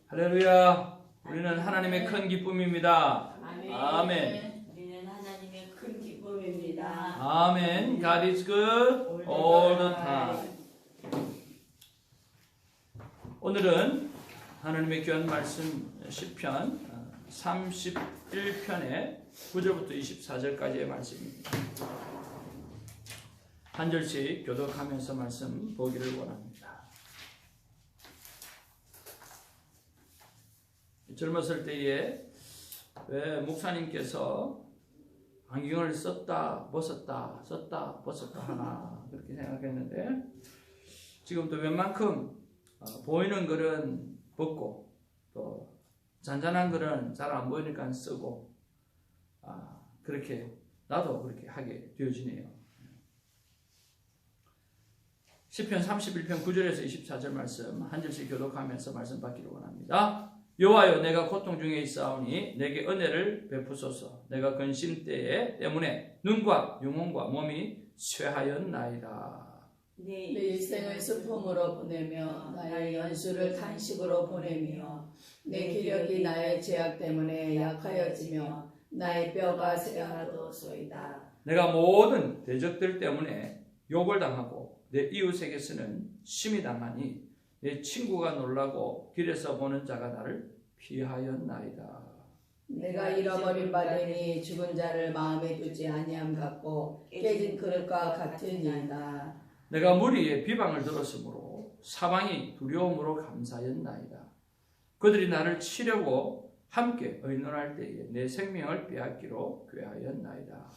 할렐루야. 우리는 하나님의 큰 기쁨입니다. 아멘. 우리는 하나님의 큰 기쁨입니다. 아멘. God is good all the time. 오늘은 하나님의 귀한 말씀 시편 31편의 9절부터 24절까지의 말씀입니다. 한 절씩 교독하면서 말씀 보기를 원합니다. 젊었을 때에 왜 목사님께서 안경을 썼다 벗었다 하나 그렇게 생각했는데, 지금도 웬만큼 보이는 글은 벗고 또 잔잔한 글은 잘 안 보이니까 쓰고, 그렇게 나도 그렇게 하게 되어지네요. 시편 31편 9절에서 24절 말씀 한 절씩 교독하면서 말씀 받기를 원합니다. 여호와여, 내가 고통 중에 있사오니 내게 은혜를 베푸소서. 내가 근심 때문에 눈과 영혼과 몸이 쇠하였나이다. 내 일생을 슬픔으로 보내며 나의 연수를 탄식으로 보내며 내 기력이 나의 죄악 때문에 약하여지며 나의 뼈가 쇠하도소이다. 내가 모든 대적들 때문에 욕을 당하고 내 이웃에게서는 심히 당하니 내 친구가 놀라고 길에서 보는 자가 나를 피하였나이다. 내가 잃어버린 바되니 죽은 자를 마음에 두지 아니함 같고 깨진 그릇과 같으니이다. 내가 무리의 비방을 들었으므로 사방이 두려움으로 감사였나이다. 그들이 나를 치려고 함께 의논할 때에 내 생명을 빼앗기로 꾀하였나이다.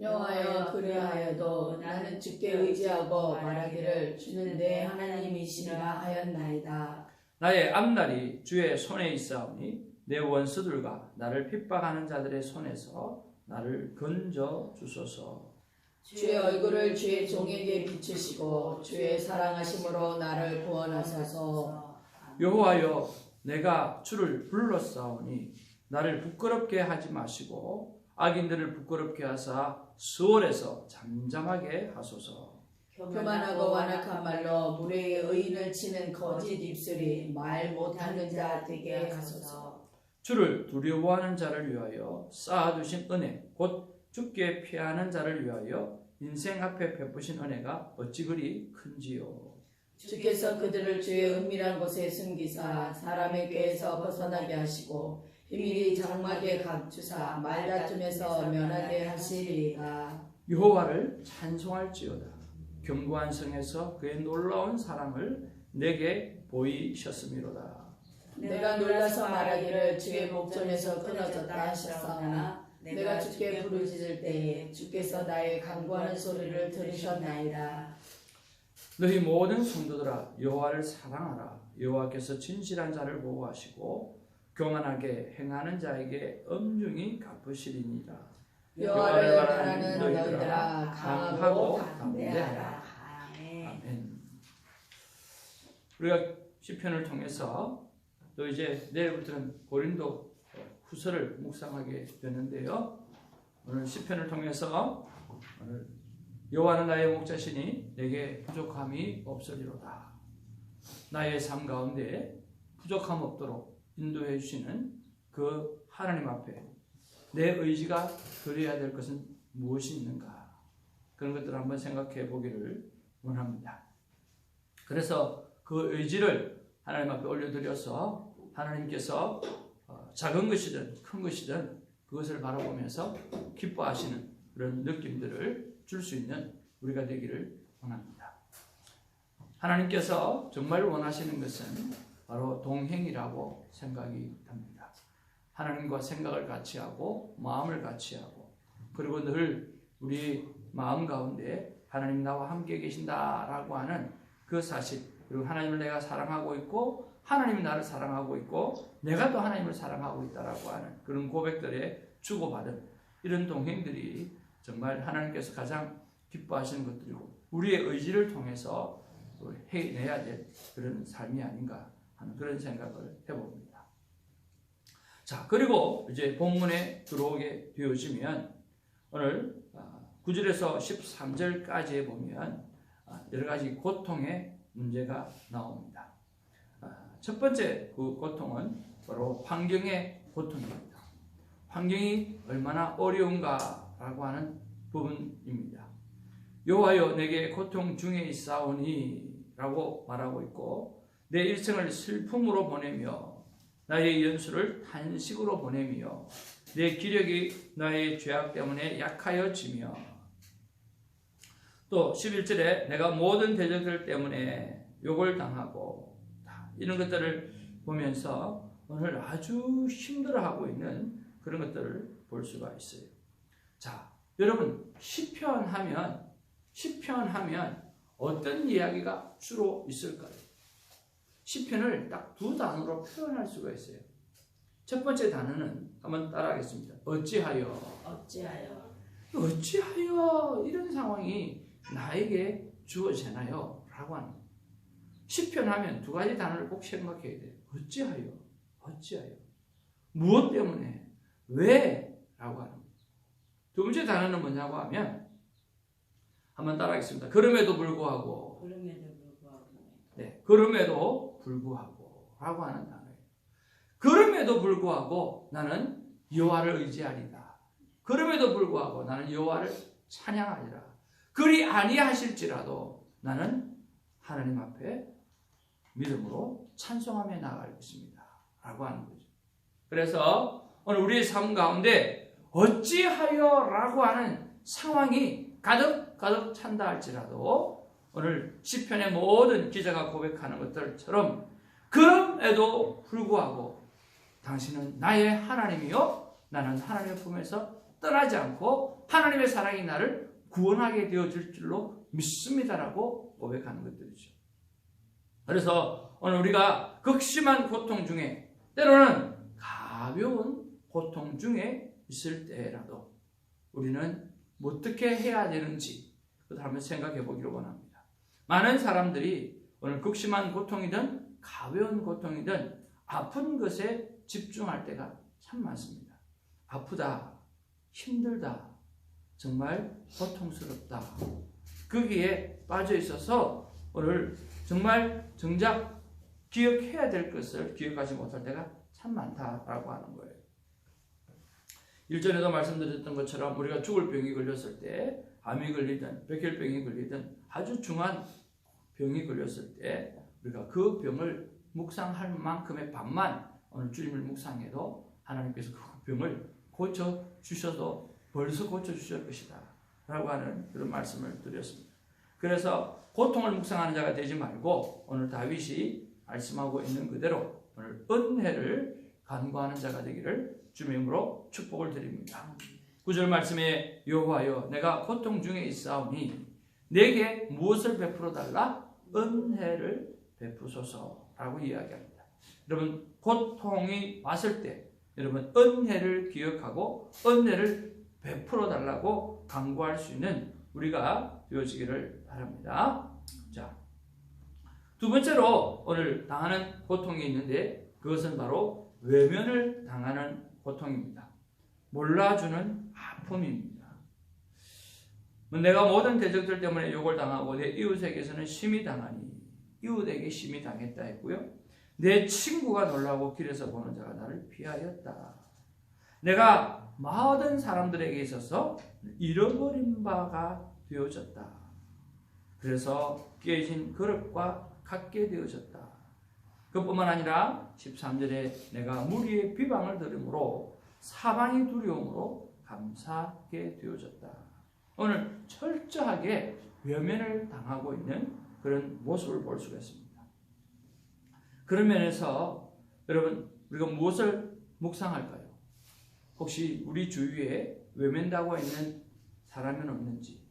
여호와여, 그리하여도 나는 주께 의지하고 말하기를 주는 내 하나님이시라 하였나이다. 나의 앞날이 주의 손에 있사오니 내 원수들과 나를 핍박하는 자들의 손에서 나를 건져 주소서. 주의 얼굴을 주의 종에게 비추시고 주의 사랑하심으로 나를 구원하소서. 여호와여, 내가 주를 불렀사오니 나를 부끄럽게 하지 마시고 악인들을 부끄럽게 하사 수월에서 잠잠하게 하소서. 교만하고 완악한 말로 무례의 의인을 치는 거짓 입술이 말 못하는 자 되게 하소서. 주를 두려워하는 자를 위하여 쌓아두신 은혜, 곧 주께 피하는 자를 위하여 인생 앞에 베푸신 은혜가 어찌 그리 큰지요. 주께서 그들을 주의 은밀한 곳에 숨기사 사람의 꾀에서 벗어나게 하시고 비밀이 장막에 감추사 말다툼에서 면하게 하시리이다. 여호와를 찬송할지어다. 견고한 성에서 그의 놀라운 사랑을 내게 보이셨음이로다. 내가 놀라서 말하기를 주의 목전에서 끊어졌다 하셨사오나 내가 주께 부르짖을 때에 주께서 나의 간구하는 소리를 들으셨나이다. 너희 모든 성도들아, 여호와를 사랑하라. 여호와께서 진실한 자를 보호하시고 교만하게 행하는 자에게 엄중히 갚으시리니라. 여호와를 바라는 너희들아, 강하고 담대하라. 아멘. 우리가 시편을 통해서 또 이제 내일부터는 고린도 후서를 묵상하게 되는데요. 오늘 시편을 통해서 오늘 여호와는 나의 목자시니 내게 부족함이 없으리로다. 나의 삶 가운데 부족함 없도록 인도해 주시는 그 하나님 앞에 내 의지가 드려야 될 것은 무엇이 있는가, 그런 것들을 한번 생각해 보기를 원합니다. 그래서 그 의지를 하나님 앞에 올려드려서 하나님께서 작은 것이든 큰 것이든 그것을 바라보면서 기뻐하시는 그런 느낌들을 줄 수 있는 우리가 되기를 원합니다. 하나님께서 정말 원하시는 것은 바로 동행이라고 생각이 됩니다. 하나님과 생각을 같이 하고 마음을 같이 하고, 그리고 늘 우리 마음 가운데 하나님 나와 함께 계신다라고 하는 그 사실, 그리고 하나님을 내가 사랑하고 있고 하나님이 나를 사랑하고 있고 내가 또 하나님을 사랑하고 있다라고 하는 그런 고백들에 주고받은 이런 동행들이 정말 하나님께서 가장 기뻐하시는 것들이고 우리의 의지를 통해서 해내야 될 그런 삶이 아닌가 하는 그런 생각을 해봅니다. 자, 그리고 이제 본문에 들어오게 되어지면 오늘 9절에서 13절까지에 보면 여러 가지 고통의 문제가 나옵니다. 첫 번째 그 고통은 바로 환경의 고통입니다. 환경이 얼마나 어려운가라고 하는 부분입니다. 여호와여 내게 고통 중에 있사오니 라고 말하고 있고, 내 일생을 슬픔으로 보내며 나의 연수를 탄식으로 보내며 내 기력이 나의 죄악 때문에 약하여지며, 또 11절에 내가 모든 대적들 때문에 욕을 당하고, 이런 것들을 보면서 오늘 아주 힘들어하고 있는 그런 것들을 볼 수가 있어요. 자, 여러분 시편 하면 어떤 이야기가 주로 있을까요? 시편을 딱 두 단어로 표현할 수가 있어요. 첫 번째 단어는 한번 따라하겠습니다. 어찌하여 이런 상황이 나에게 주어지나요? 라고 하는 거예요. 시편 하면 두 가지 단어를 꼭 생각해야 돼요. 어찌하여 무엇 때문에 왜? 라고 하는 거예요. 두 번째 단어는 뭐냐고 하면 한번 따라하겠습니다. 그럼에도 불구하고 라고 하는 단어예요. 그럼에도 불구하고 나는 여호와를 의지하리다. 그럼에도 불구하고 나는 여호와를 찬양하리라. 그리 아니하실지라도 나는 하나님 앞에 믿음으로 찬송하며 나아갈 것입니다. 라고 하는 거죠. 그래서 오늘 우리의 삶 가운데 어찌하여 라고 하는 상황이 가득 찬다 할지라도 오늘 시편의 모든 기자가 고백하는 것들처럼 그럼에도 불구하고 당신은 나의 하나님이요 나는 하나님의 품에서 떠나지 않고 하나님의 사랑이 나를 구원하게 되어질 줄로 믿습니다라고 고백하는 것들이죠. 그래서 오늘 우리가 극심한 고통 중에 때로는 가벼운 고통 중에 있을 때라도 우리는 어떻게 해야 되는지 그것을 한번 생각해 보기를 원합니다. 많은 사람들이 오늘 극심한 고통이든 가벼운 고통이든 아픈 것에 집중할 때가 참 많습니다. 아프다, 힘들다, 정말 고통스럽다. 거기에 빠져 있어서 오늘 정말 정작 기억해야 될 것을 기억하지 못할 때가 참 많다라고 하는 거예요. 일전에도 말씀드렸던 것처럼 우리가 죽을 병이 걸렸을 때, 암이 걸리든 백혈병이 걸리든 아주 중한 병이 걸렸을 때 우리가 그 병을 묵상할 만큼의 밤만 오늘 주님을 묵상해도 하나님께서 그 병을 고쳐주셔도 벌써 고쳐주실 것이다 라고 하는 그런 말씀을 드렸습니다. 그래서 고통을 묵상하는 자가 되지 말고 오늘 다윗이 말씀하고 있는 그대로 오늘 은혜를 간구하는 자가 되기를 주님의 이름으로 축복을 드립니다. 9절 말씀에 여호와여 내가 고통 중에 있사오니 내게 무엇을 베풀어 달라? 은혜를 베푸소서라고 이야기합니다. 여러분 고통이 왔을 때 여러분 은혜를 기억하고 은혜를 베풀어 달라고 간구할 수 있는 우리가 되어지기를 바랍니다. 자, 두 번째로 오늘 당하는 고통이 있는데 그것은 바로 외면을 당하는 고통입니다. 몰라주는 아픔입니다. 내가 모든 대적들 때문에 욕을 당하고 내 이웃에게서는 심히 당하니 이웃에게 심히 당했다 했고요. 내 친구가 놀라고 길에서 보는 자가 나를 피하였다. 내가 모든 사람들에게 있어서 잃어버린 바가 되어졌다. 그래서 깨진 그릇과 같게 되어졌다. 그뿐만 아니라 13절에 내가 무리의 비방을 들음으로 사방이 두려움으로 감사하게 되어졌다. 오늘 철저하게 외면을 당하고 있는 그런 모습을 볼 수가 있습니다. 그런 면에서 여러분 우리가 무엇을 묵상할까요? 혹시 우리 주위에 외면당하고 있는 사람은 없는지,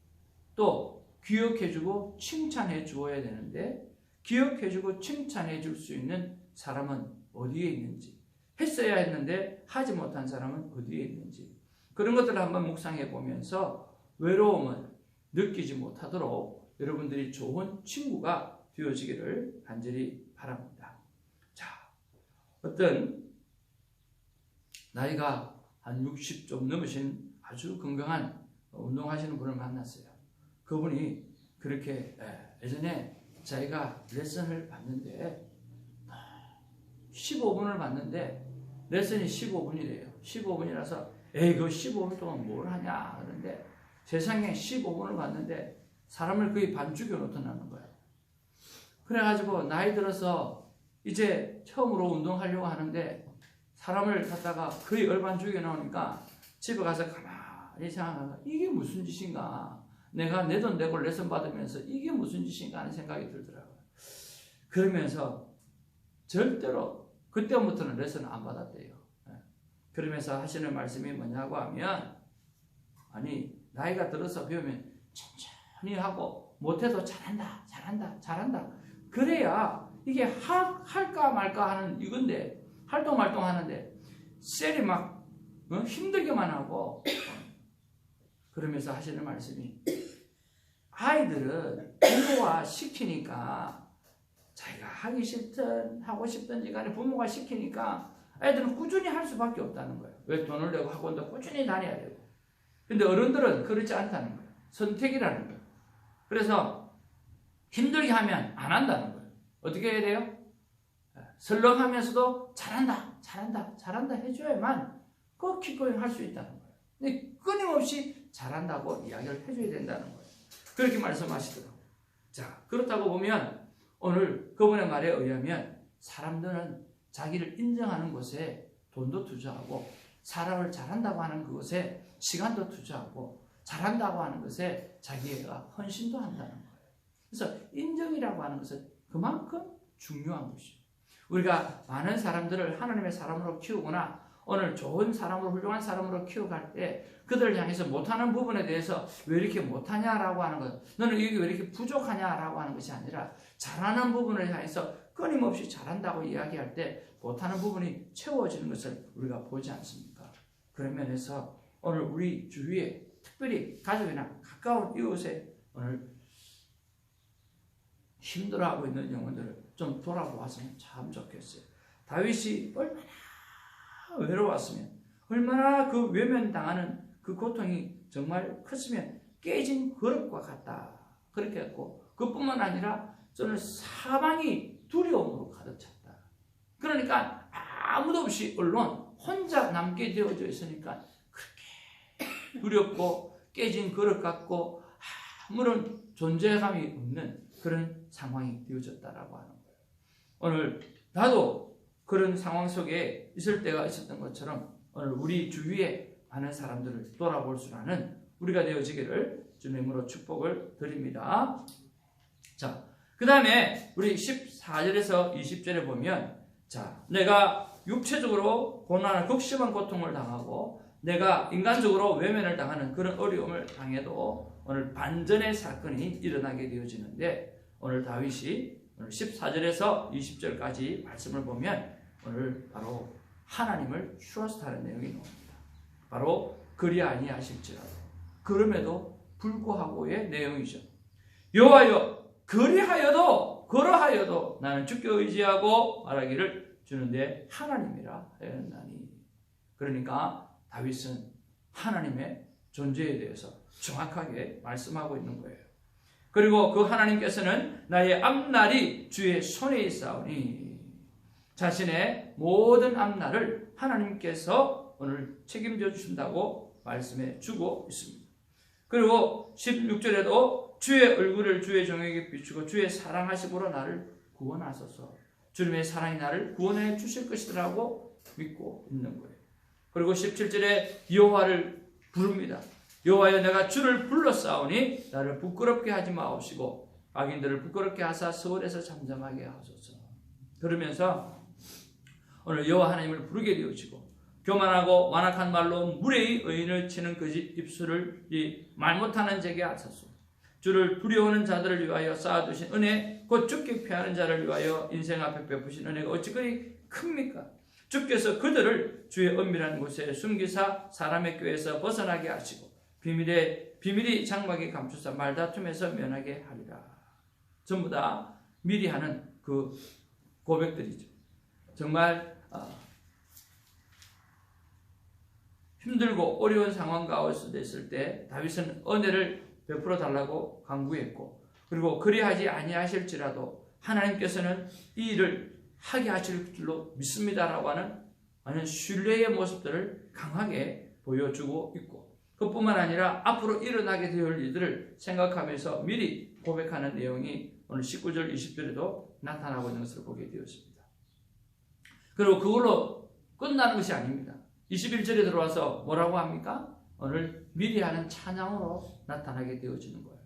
또 기억해주고 칭찬해 주어야 되는데 기억해주고 칭찬해 줄 수 있는 사람은 어디에 있는지, 했어야 했는데 하지 못한 사람은 어디에 있는지, 그런 것들을 한번 묵상해 보면서 외로움을 느끼지 못하도록 여러분들이 좋은 친구가 되어지기를 간절히 바랍니다. 자, 어떤 나이가 한 60 좀 넘으신 아주 건강한 운동하시는 분을 만났어요. 그분이 그렇게 예전에 자기가 레슨을 받는데 15분을 받는데 레슨이 15분이래요. 15분이라서 에이 그 15분 동안 뭘 하냐 그런데 세상에 15분을 받는데 사람을 거의 반 죽여놓더라는 거예요. 그래가지고 나이 들어서 이제 처음으로 운동하려고 하는데 사람을 갖다가 거의 얼반 죽여놓으니까 집에 가서 가만히 생각하면 이게 무슨 짓인가, 내가 내 돈 내고 레슨 받으면서 이게 무슨 짓인가 하는 생각이 들더라고요. 그러면서 절대로 그때부터는 레슨을 안 받았대요. 그러면서 하시는 말씀이 뭐냐고 하면, 아니 나이가 들어서 배우면 천천히 하고 못해도 잘한다 그래야 이게 할까 말까 하는 이건데, 활동말동 하는데 셀이 막 힘들게만 하고. 그러면서 하시는 말씀이, 아이들은 부모가 시키니까 자기가 하기 싫든 하고 싶든지 간에 부모가 시키니까 애들은 꾸준히 할 수밖에 없다는 거예요. 왜? 돈을 내고 학원도 꾸준히 다녀야 되고. 근데 어른들은 그렇지 않다는 거예요. 선택이라는 거예요. 그래서 힘들게 하면 안 한다는 거예요. 어떻게 해야 돼요? 설렁하면서도 잘한다 해줘야만 그 기꺼이 할 수 있다는 거예요. 근데 끊임없이 잘한다고 이야기를 해줘야 된다는 거예요. 그렇게 말씀하시더라고요. 자, 그렇다고 보면 오늘 그분의 말에 의하면 사람들은 자기를 인정하는 곳에 돈도 투자하고, 사람을 잘한다고 하는 그것에 시간도 투자하고, 잘한다고 하는 것에 자기가 헌신도 한다는 거예요. 그래서 인정이라고 하는 것은 그만큼 중요한 것이죠. 우리가 많은 사람들을 하나님의 사람으로 키우거나 오늘 좋은 사람으로, 훌륭한 사람으로 키워갈 때 그들을 향해서 못하는 부분에 대해서 왜 이렇게 못하냐라고 하는 것, 너는 이게 왜 이렇게 부족하냐라고 하는 것이 아니라 잘하는 부분을 향해서 끊임없이 잘한다고 이야기할 때 못하는 부분이 채워지는 것을 우리가 보지 않습니까? 그런 면에서 오늘 우리 주위에 특별히 가족이나 가까운 이웃에 오늘 힘들어하고 있는 영혼들을 좀 돌아보았으면 참 좋겠어요. 다윗이 얼마나 외로웠으면, 얼마나 그 외면당하는 그 고통이 정말 컸으면 깨진 그릇과 같다. 그렇게 했고, 그뿐만 아니라 저는 사망이 두려움으로 가득 찼다. 그러니까 아무도 없이 언론 혼자 남게 되어져 있으니까 그렇게 두렵고 깨진 그릇 같고 아무런 존재감이 없는 그런 상황이 되어졌다라고 하는 거예요. 오늘 나도 그런 상황 속에 있을 때가 있었던 것처럼 오늘 우리 주위에 많은 사람들을 돌아볼 수 있는 우리가 되어지기를 주님으로 축복을 드립니다. 자, 그 다음에 우리 14절에서 20절에 보면, 자, 내가 육체적으로 고난을, 극심한 고통을 당하고 내가 인간적으로 외면을 당하는 그런 어려움을 당해도 오늘 반전의 사건이 일어나게 되어지는데, 오늘 다윗이 오늘 14절에서 20절까지 말씀을 보면 오늘 바로 하나님을 트러스트하는 내용이 나옵니다. 바로 그리 아니하실지라도, 그럼에도 불구하고의 내용이죠. 여호와여, 그러하여도 나는 주께 의지하고 말하기를 주는 내 하나님이라 하였나니. 그러니까 다윗은 하나님의 존재에 대해서 정확하게 말씀하고 있는 거예요. 그리고 그 하나님께서는 나의 앞날이 주의 손에 있사오니, 자신의 모든 앞날을 하나님께서 오늘 책임져 주신다고 말씀해 주고 있습니다. 그리고 16절에도 주의 얼굴을 주의 종에게 비추고 주의 사랑하심으로 나를 구원하소서, 주님의 사랑이 나를 구원해 주실 것이라고 믿고 있는 거예요. 그리고 17절에 여호와를 부릅니다. 여호와여, 내가 주를 불렀사오니 나를 부끄럽게 하지 마옵시고 악인들을 부끄럽게 하사 서울에서 잠잠하게 하소서. 그러면서 오늘 여호와 하나님을 부르게 되어지고, 교만하고 완악한 말로 무례히 의인을 치는 거짓 입술을 말 못하는 자에게 하소서. 주를 두려워하는 자들을 위하여 쌓아두신 은혜, 곧 주께 피하는 자를 위하여 인생 앞에 베푸신 은혜가 어찌 그리 큽니까? 주께서 그들을 주의 은밀한 곳에 숨기사 사람의 꾀에서 벗어나게 하시고 비밀이 장막에 감추사 말다툼에서 면하게 하리라. 전부 다 미리 하는 그 고백들이죠. 정말 힘들고 어려운 상황 가운데 있을 때 다윗은 은혜를 베풀어 달라고 간구했고, 그리고 그리하지 아니하실지라도 하나님께서는 이 일을 하게 하실 줄로 믿습니다라고 하는 신뢰의 모습들을 강하게 보여주고 있고, 그뿐만 아니라 앞으로 일어나게 될 일들을 생각하면서 미리 고백하는 내용이 오늘 19절 20절에도 나타나고 있는 것을 보게 되었습니다. 그리고 그걸로 끝나는 것이 아닙니다. 21절에 들어와서 뭐라고 합니까? 오늘 미리 하는 찬양으로 나타나게 되어지는 거예요.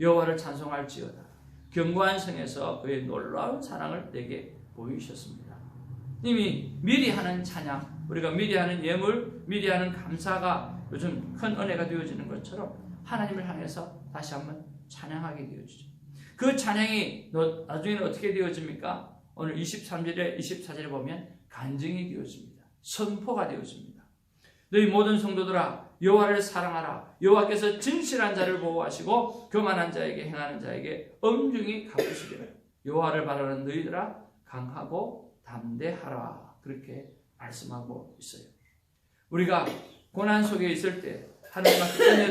여호와를 찬송할지어다. 견고한 성에서 그의 놀라운 사랑을 내게 보이셨습니다. 이미 미리 하는 찬양, 우리가 미리 하는 예물, 미리 하는 감사가 요즘 큰 은혜가 되어지는 것처럼 하나님을 향해서 다시 한번 찬양하게 되어지죠. 그 찬양이 나중에는 어떻게 되어집니까? 오늘 23절에 24절에 보면 간증이 되어집니다. 선포가 되어집니다. 너희 모든 성도들아 여호와를 사랑하라. 여호와께서 진실한 자를 보호하시고 교만한 자에게 행하는 자에게 엄중히 갚으시리라. 여호와를 바라는 너희들아 강하고 담대하라. 그렇게 말씀하고 있어요. 우리가 고난 속에 있을 때 하나님 앞에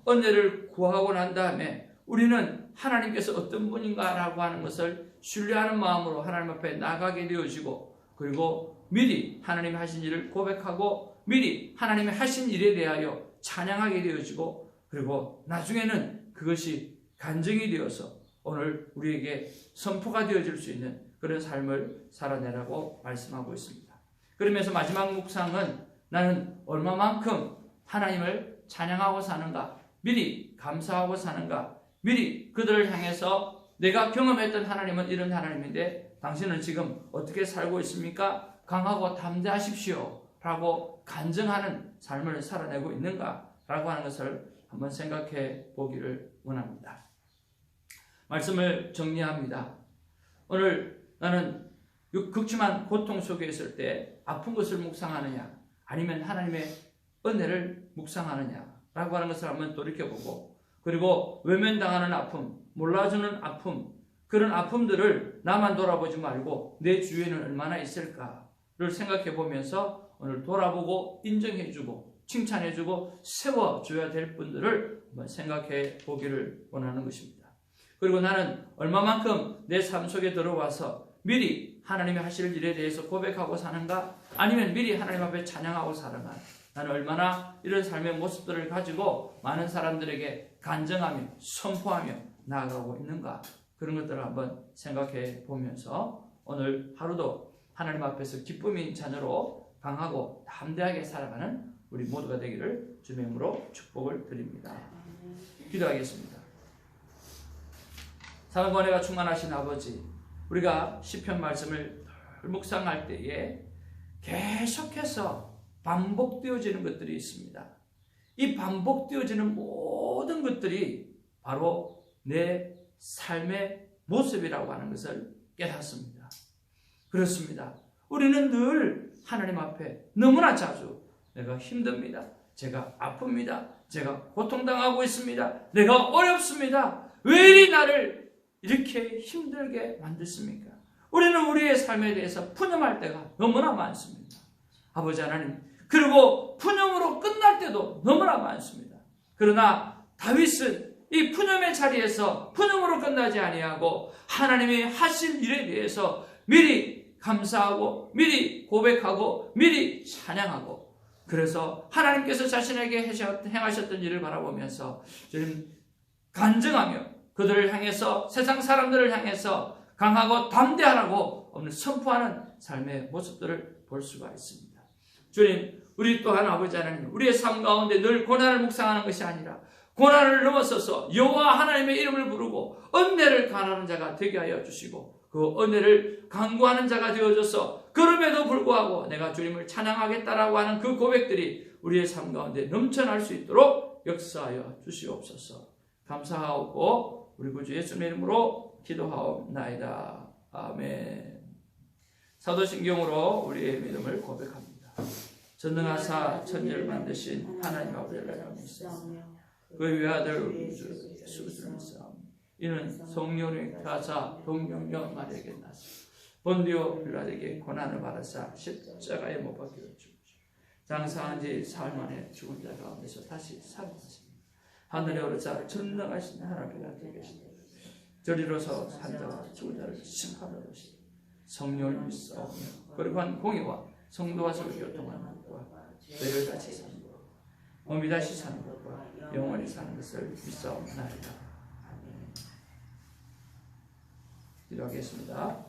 은혜를 구하고 난 다음에 우리는 하나님께서 어떤 분인가라고 하는 것을 신뢰하는 마음으로 하나님 앞에 나가게 되어지고, 그리고 미리 하나님이 하신 일을 고백하고 미리 하나님이 하신 일에 대하여 찬양하게 되어지고, 그리고 나중에는 그것이 간증이 되어서 오늘 우리에게 선포가 되어질 수 있는 그런 삶을 살아내라고 말씀하고 있습니다. 그러면서 마지막 묵상은 나는 얼마만큼 하나님을 찬양하고 사는가, 미리 감사하고 사는가, 미리 그들을 향해서 내가 경험했던 하나님은 이런 하나님인데 당신은 지금 어떻게 살고 있습니까? 강하고 담대하십시오 라고 간증하는 삶을 살아내고 있는가 라고 하는 것을 한번 생각해 보기를 원합니다. 말씀을 정리합니다. 오늘 나는 극심한 고통 속에 있을 때 아픈 것을 묵상하느냐 아니면 하나님의 은혜를 묵상하느냐라고 하는 것을 한번 돌이켜보고, 그리고 외면당하는 아픔, 몰라주는 아픔, 그런 아픔들을 나만 돌아보지 말고 내 주위에는 얼마나 있을까를 생각해 보면서 오늘 돌아보고 인정해주고 칭찬해주고 세워줘야 될 분들을 한번 생각해 보기를 원하는 것입니다. 그리고 나는 얼마만큼 내 삶 속에 들어와서 미리 하나님이 하실 일에 대해서 고백하고 사는가, 아니면 미리 하나님 앞에 찬양하고 사는가, 나는 얼마나 이런 삶의 모습들을 가지고 많은 사람들에게 간증하며 선포하며 나아가고 있는가, 그런 것들을 한번 생각해 보면서 오늘 하루도 하나님 앞에서 기쁨인 자녀로 강하고 담대하게 살아가는 우리 모두가 되기를 주님의 이름으로 축복을 드립니다. 기도하겠습니다. 사랑과 은혜가 충만하신 아버지, 우리가 시편 말씀을 묵상할 때에 계속해서 반복되어지는 것들이 있습니다. 이 반복되어지는 모든 것들이 바로 내 삶의 모습이라고 하는 것을 깨닫습니다. 그렇습니다. 우리는 늘 하나님 앞에 너무나 자주 내가 힘듭니다. 제가 아픕니다. 제가 고통당하고 있습니다. 내가 어렵습니다. 왜 이리 나를 이렇게 힘들게 만드십니까? 우리는 우리의 삶에 대해서 푸념할 때가 너무나 많습니다. 아버지 하나님, 그리고 푸념으로 끝날 때도 너무나 많습니다. 그러나 다윗은 이 푸념의 자리에서 푸념으로 끝나지 아니하고 하나님이 하실 일에 대해서 미리 감사하고 미리 고백하고 미리 찬양하고, 그래서 하나님께서 자신에게 행하셨던 일을 바라보면서 지금 간증하며 그들을 향해서, 세상 사람들을 향해서 강하고 담대하라고 오늘 선포하는 삶의 모습들을 볼 수가 있습니다. 주님, 우리 또한 아버지 하나님, 우리의 삶 가운데 늘 고난을 묵상하는 것이 아니라 고난을 넘어서서 여호와 하나님의 이름을 부르고 은혜를 가하는 자가 되게 하여 주시고, 그 은혜를 간구하는 자가 되어져서 그럼에도 불구하고 내가 주님을 찬양하겠다라고 하는 그 고백들이 우리의 삶 가운데 넘쳐날 수 있도록 역사하여 주시옵소서. 감사하고 우리 구주 예수님의 이름으로 기도하옵나이다. 아멘. 사도신경으로 우리의 믿음을 고백합니다. 전능하사 천지를 만드신 하나님 아버지를 믿사오며 그의 외아들 우리 구주 예수 그리스도를 믿사오며 이는 성령의 가사 동명령 마리아에게 나서 본디오 빌라에게 고난을 받아사 십자가에 못 박혀 죽으시고 장사한 지 사흘 만에 죽은 자 가운데서 다시 살아나십니다. 하늘에 오르사 전능하신 하나님께서 되게 계시다. 저리로서 산자와 죽은 자를 심판하러 오시다. 성령을 믿사오며 거룩한 공의와 성도와 서로 교통하는 것과 죄를 같이 사는 것, 몸이 다시 사는 것과 영원히 사는 것을 믿사옵나이다. 아멘. 기도하겠습니다.